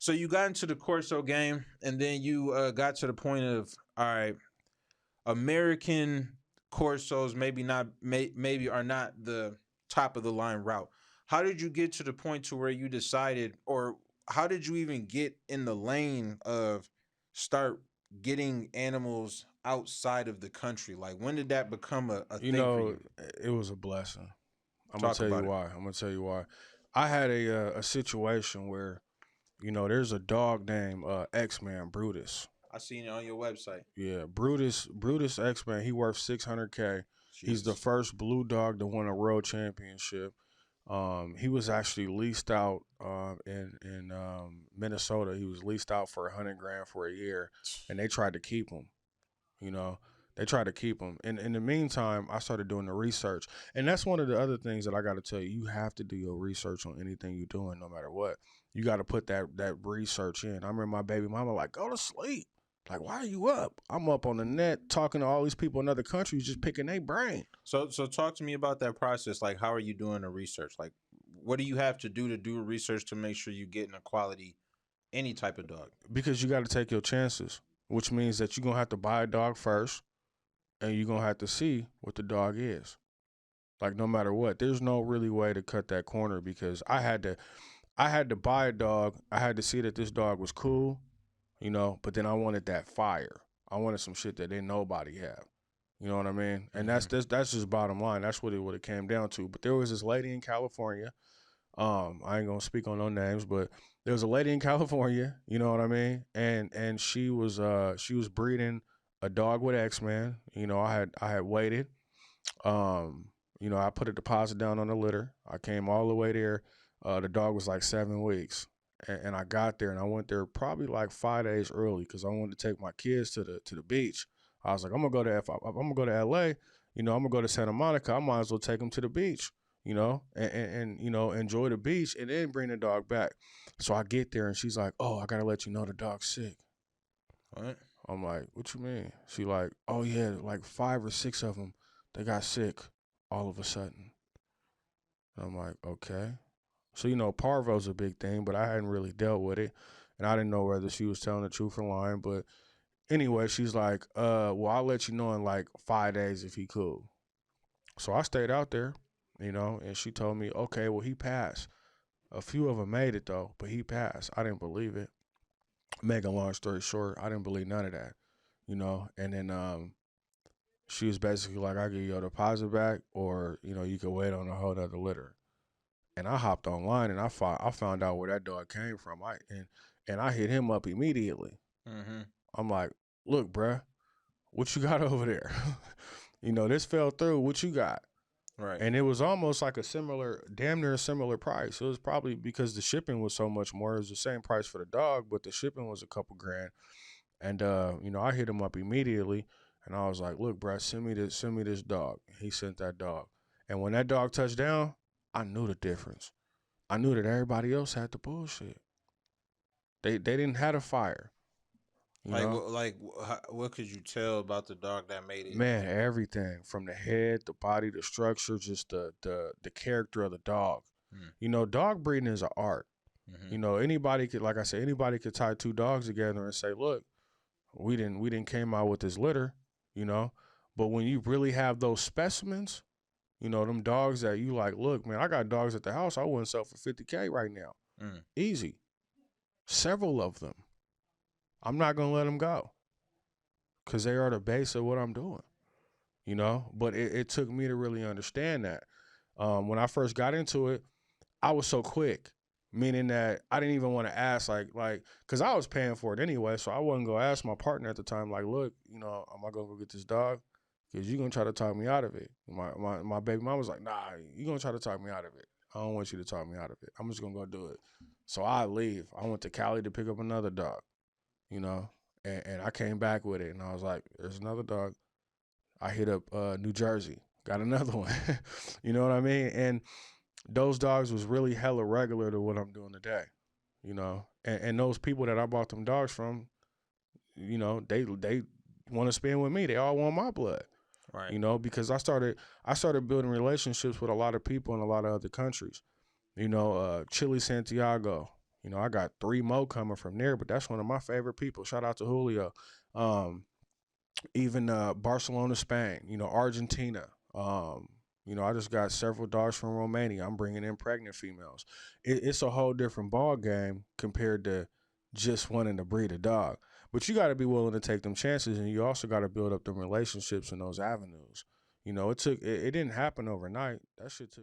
So you got into the Corso game, and then you got to the point of, all right, American Corsos maybe not maybe are not the top of the line route. How did you get to the point to where you decided, or how did you even get in the lane of start getting animals outside of the country? Like, when did that become a You thing for know, you? it was a blessing. I'm gonna Talk tell you about it. why. I'm gonna tell you why. I had a situation where there's a dog named X Man Brutus. I seen it on your website. Yeah, Brutus X Man. He worth 600K. He's the Jesus. first blue dog to win a world championship. He was actually leased out in Minnesota. He was leased out for 100 grand for a year, and they tried to keep him. You know, they tried to keep him. And in the meantime, I started doing the research, and that's one of the other things that I got to tell you. You have to do your research on anything you're doing, no matter what. You got to put that research in. I remember my baby mama like, go to sleep. Like, why are you up? I'm up on the net talking to all these people in other countries, just picking their brain. So talk to me about that process. Like, how are you doing the research? Like, what do you have to do research to make sure you get in a quality any type of dog? Because you got to take your chances, which means that you're gonna have to buy a dog first, and you're gonna have to see what the dog is. Like, no matter what, there's no really way to cut that corner because I had to buy a dog. I had to see that this dog was cool, but then I wanted that fire. I wanted some shit that didn't nobody have. You know what I mean? And Mm-hmm. that's just bottom line. That's what it came down to. But there was this lady in California. I ain't gonna speak on no names, but there was a lady in California, you know what I mean? And she was breeding a dog with X Man. I had waited. Um, I put a deposit down on the litter. I came all the way there. The dog was like 7 weeks, and I got there, and I went there probably like 5 days early because I wanted to take my kids to the beach. I was like, I'm gonna go to L.A. I'm gonna go to Santa Monica. I might as well take them to the beach. And enjoy the beach, and then bring the dog back. So I get there, and she's like, "Oh, I gotta let you know the dog's sick." What? I'm like, "What you mean?" She like, "Oh yeah, like 5 or 6 of them, they got sick all of a sudden." I'm like, "Okay." So parvo's a big thing, but I hadn't really dealt with it, and I didn't know whether she was telling the truth or lying. But anyway, she's like, well, I'll let you know in like 5 days if he cool." So I stayed out there, and she told me, "Okay, well he passed. A few of them made it though, but he passed." I didn't believe it. Make a long story short, I didn't believe none of that. And then she was basically like, "I give you your deposit back, or you could wait on a whole other litter." And I hopped online and I found out where that dog came from. I hit him up immediately. Mm-hmm. I'm like, "Look, bruh, what you got over there? This fell through. What you got?" Right. And it was almost like damn near a similar price. It was probably because the shipping was so much more. It was the same price for the dog, but the shipping was a couple grand. And I hit him up immediately, and I was like, "Look, bro, send me this dog." He sent that dog, and when that dog touched down, I knew the difference. I knew that everybody else had the bullshit. They didn't have a fire, you Like, know. what could you tell about the dog that made it? Man, everything from the head, the body, the structure, just the character of the dog. Dog breeding is an art. Mm-hmm. Anybody could, like I said, anybody could tie two dogs together and say, "Look, we didn't came out with this litter," you know. But when you really have those specimens, them dogs that you like, "Look, man, I got dogs at the house I wouldn't sell for 50K right now, Mm. easy." Several of them, I'm not gonna let them go because they are the base of what I'm doing. But it took me to really understand that. When I first got into it, I was so quick, meaning that I didn't even want to ask, because I was paying for it anyway, so I wasn't gonna ask my partner at the time, like, "Look, am I gonna go get this dog? Because you're gonna try to talk me out of it." My baby mom was like, "Nah, you're gonna try to talk me out of it. I don't want you to talk me out of it. I'm just gonna go do it." So I leave. I went to Cali to pick up another dog, you know, and I came back with it, and I was like, "There's another dog." I hit up New Jersey, got another one. You know what I mean? And those dogs was really hella regular to what I'm doing today. And those people that I bought them dogs from, they want to spend with me. They all want my blood. Right. Because I started building relationships with a lot of people in a lot of other countries. Chile Santiago, You know, I got 3 more coming from there, but that's one of my favorite people. Shout out to Julio. Um, even Barcelona, Spain, you know, Argentina. You know, I just got several dogs from Romania. I'm bringing in pregnant females. It's a whole different ball game compared to just wanting to breed a dog. But you got to be willing to take them chances, and you also got to build up them relationships in those avenues. You know, it didn't happen overnight. That shit took